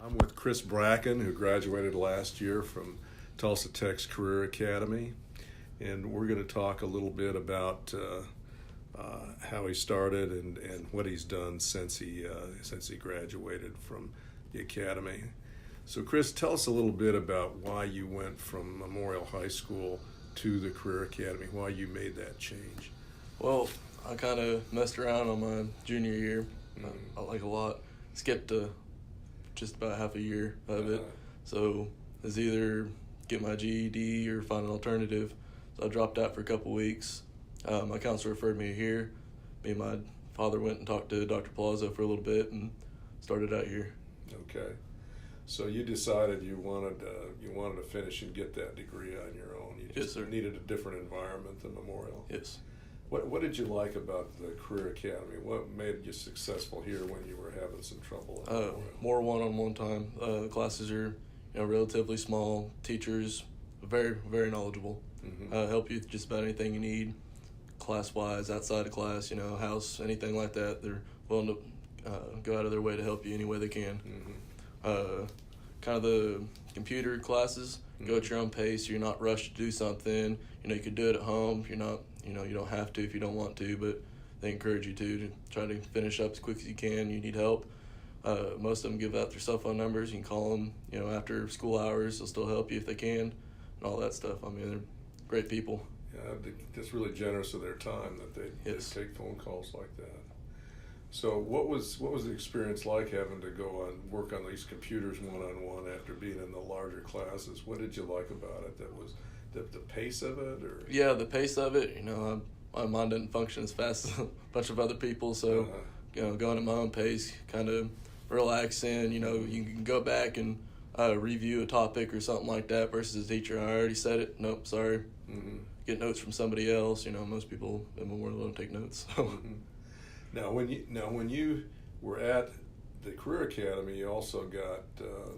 I'm with Chris Brackett, who graduated last year from Tulsa Tech's Career Academy, and we're going to talk a little bit about how he started and what he's done since he graduated from the academy. So, Chris, tell us a little bit about why you went from Memorial High School to the Career Academy, why you made that change. Well, I kind of messed around on my junior year, I like a lot. Skipped just about half a year of it. So it was either get my GED or find an alternative. So I dropped out for a couple weeks. My counselor referred me here. Me and my father went and talked to Dr. Palazzo for a little bit and started out here. Okay. So you decided you wanted to finish and get that degree on your own. You just needed a different environment than Memorial. Yes. What did you like about the Career Academy? What made you successful here when you were having some trouble at Memorial? More one-on-one time. The classes are relatively small. Teachers very, very knowledgeable. Help you with just about anything you need, class-wise, outside of class, house, anything like that. They're willing to go out of their way to help you any way they can. Kind of the computer classes, go at your own pace. You're not rushed to do something. You could do it at home. You're not, you don't have to if you don't want to, but they encourage you to try to finish up as quick as you can. You need help. Most of them give out their cell phone numbers. You can call them, after school hours. They'll still help you if they can, and all that stuff. I mean, they're great people. Yeah, they're just really generous of their time that they take phone calls like that. So what was the experience like having to go and work on these computers one-on-one after being in the larger classes? What did you like about it? That was the pace of it, or? Yeah, the pace of it. My mind didn't function as fast as a bunch of other people, so going at my own pace, kind of relaxing. You can go back and review a topic or something like that versus a teacher. I already said it. Nope, sorry. Get notes from somebody else. Most people in Memorial don't take notes. Now, when you were at the Career Academy, you also got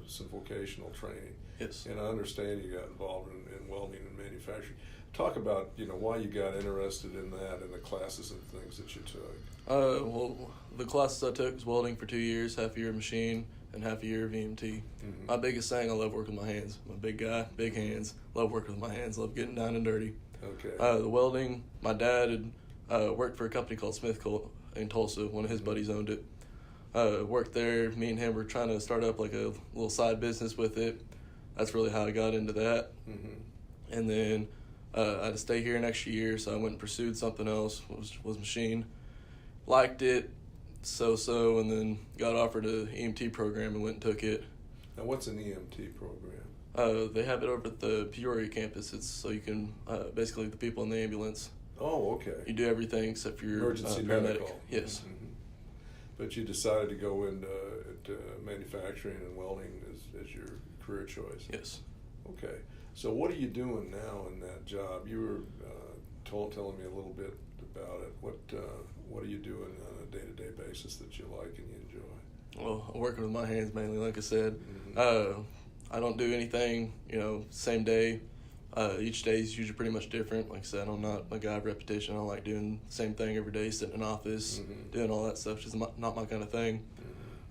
some vocational training. Yes. And I understand you got involved in welding and manufacturing. Talk about why you got interested in that and the classes and things that you took. Well, the classes I took was welding for 2 years, half a year of machine and half a year of EMT. My biggest thing, I love working with my hands. I'm a big guy, big hands. Love working with my hands. Love getting down and dirty. Okay. The welding, my dad had worked for a company called Smith in Tulsa. One of his buddies owned it. Worked there. Me and him were trying to start up like a little side business with it. That's really how I got into that. And then I had to stay here an extra year, so I went and pursued something else, was machine. Liked it, so, and then got offered an EMT program and went and took it. Now, what's an EMT program? They have it over at the Peoria campus. It's so you can, basically the people in the ambulance. Oh, okay. You do everything except for your emergency paramedic. medical. Yes. But you decided to go into manufacturing and welding as your career choice. Yes. Okay. So what are you doing now in that job? You were telling me a little bit about it. What are you doing on a day-to-day basis that you like and you enjoy? Well, I'm working with my hands mainly, like I said. I don't do anything, same day. Each day is usually pretty much different. Like I said, I'm not a guy of repetition. I don't like doing the same thing every day, sitting in an office, doing all that stuff. Just not my kind of thing.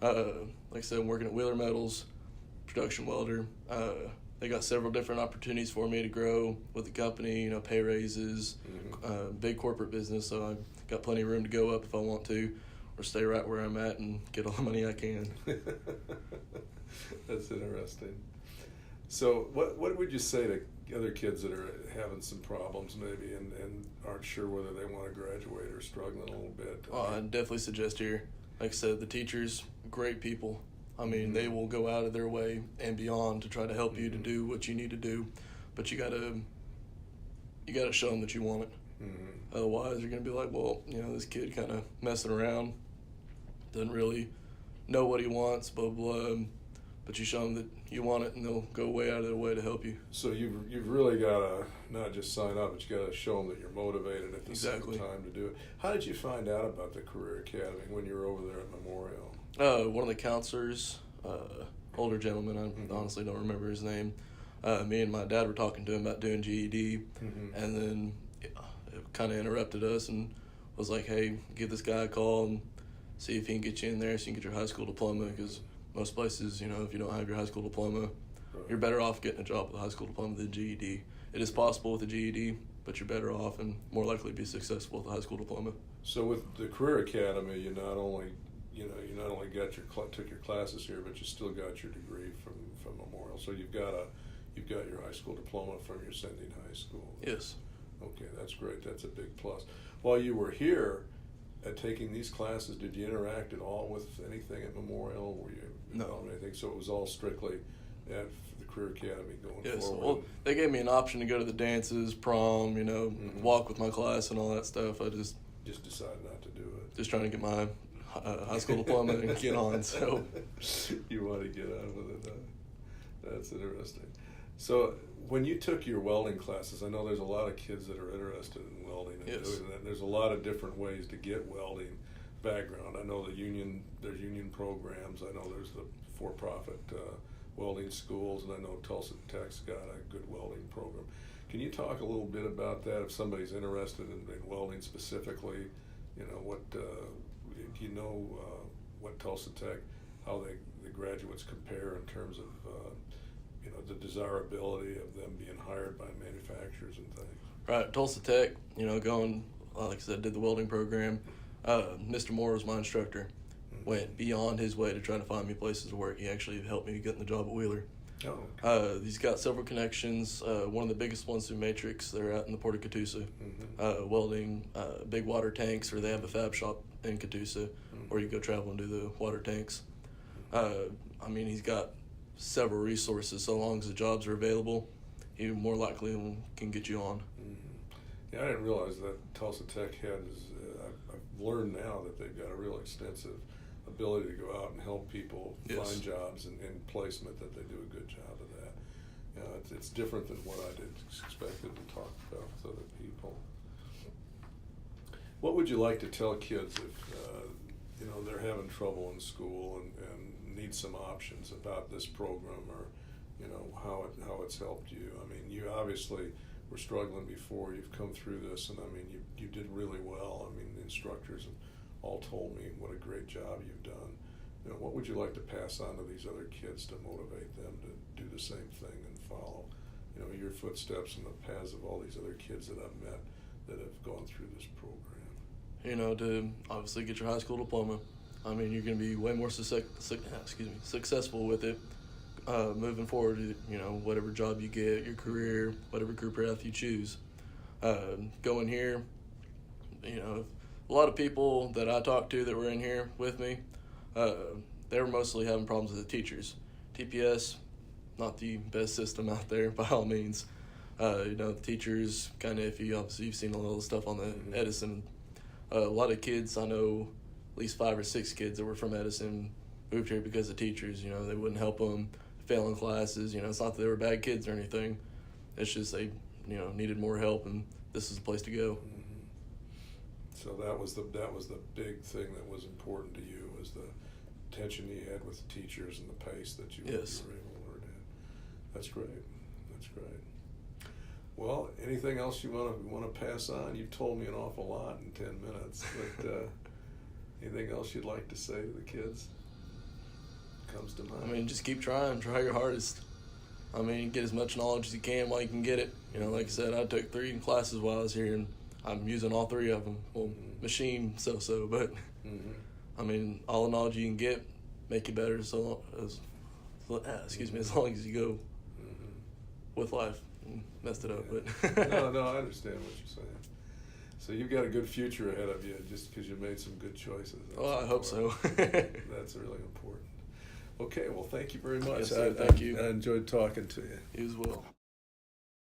Like I said, I'm working at Wheeler Metals, production welder. They got several different opportunities for me to grow with the company, pay raises, big corporate business. So I've got plenty of room to go up if I want to, or stay right where I'm at and get all the money I can. That's interesting. So what would you say to other kids that are having some problems maybe and aren't sure whether they want to graduate or struggling a little bit? I'd definitely suggest here, like I said, the teachers, great people. I mean, they will go out of their way and beyond to try to help you to do what you need to do, but you gotta show them that you want it. Otherwise, you're gonna be like, well, this kid kind of messing around, doesn't really know what he wants, blah blah. But you show them that you want it, and they'll go way out of their way to help you. So you've really got to not just sign up, but you got to show them that you're motivated at the same time to do it. How did you find out about the Career Academy when you were over there at Memorial? One of the counselors, older gentleman, I honestly don't remember his name. Me and my dad were talking to him about doing GED, and then it kind of interrupted us and was like, hey, give this guy a call and see if he can get you in there so you can get your high school diploma, because most places, you know, if you don't have your high school diploma, you're better off getting a job with a high school diploma than GED. It is possible with a GED, but you're better off and more likely to be successful with a high school diploma. So with the Career Academy, you not only got took your classes here, but you still got your degree from Memorial. So you've got your high school diploma from your sending high school. Yes. Okay, that's great. That's a big plus. While you were here at taking these classes, did you interact at all with anything at Memorial? Were you involved in anything? So it was all strictly at the Career Academy going forward? Well, they gave me an option to go to the dances, prom, you know, walk with my class and all that stuff. I just decided not to do it. Just trying to get my high school diploma and get on. So you want to get on with it, huh? That's interesting. So when you took your welding classes, I know there's a lot of kids that are interested in welding and doing that. There's a lot of different ways to get welding background. I know there's union programs. I know there's the for-profit welding schools, and I know Tulsa Tech's got a good welding program. Can you talk a little bit about that? If somebody's interested in welding specifically, you know, what do you know what Tulsa Tech, how the graduates compare in terms of you know, the desirability of them being hired by manufacturers and things? Right, Tulsa Tech, you know, going, like I said, did the welding program. Mr. Moore was my instructor. Went beyond his way to try to find me places to work. He actually helped me get the job at Wheeler. Oh, okay. He's got several connections. One of the biggest ones through Matrix. They're out in the Port of Catoosa, welding big water tanks, or they have a fab shop in Catoosa, or you go travel and do the water tanks. I mean, he's got several resources. So long as the jobs are available, he more likely can get you on. Yeah, I didn't realize that Tulsa Tech has. I've learned now that they've got a real extensive ability to go out and help people find jobs and placement, that they do a good job of that. You know, it's different than what I did expected to talk about with other people. What would you like to tell kids if you know, they're having trouble in school and need some options about this program, or you know, how it's helped you? I mean, you obviously were struggling before. You've come through this, and I mean, you did really well. I mean, the instructors have all told me what a great job you've done. You know, what would you like to pass on to these other kids to motivate them to do the same thing and follow, you know, your footsteps and the paths of all these other kids that I've met that have gone through this program? You know, to obviously get your high school diploma. I mean, you're going to be way more successful with it moving forward. You know, whatever job you get, your career, whatever career path you choose. Going here, you know, a lot of people that I talked to that were in here with me, they were mostly having problems with the teachers. TPS, not the best system out there by all means. You know, the teachers kind of iffy. Obviously, you've seen a lot of stuff on the Edison. A lot of kids, I know at least 5 or 6 kids that were from Edison moved here because of teachers. You know, they wouldn't help them, failing classes. You know, it's not that they were bad kids or anything. It's just they, you know, needed more help, and this is the place to go. So that was the big thing that was important to you, was the tension you had with the teachers and the pace that you were able to learn at. That's great. That's great. Well, anything else you want to pass on? You've told me an awful lot in 10 minutes, but anything else you'd like to say to the kids? Comes to mind. I mean, just keep trying. Try your hardest. I mean, get as much knowledge as you can while you can get it. You know, like I said, I took 3 classes while I was here, and I'm using all 3 of them. Well, machine so-so, but I mean, all the knowledge you can get, make you better. As long as you go with life. Messed it up, but no, I understand what you're saying. So you've got a good future ahead of you just because you made some good choices. Well, I hope so. That's really important. Okay, well, thank you very much. Yes, sir, thank you. I enjoyed talking to you. You as well.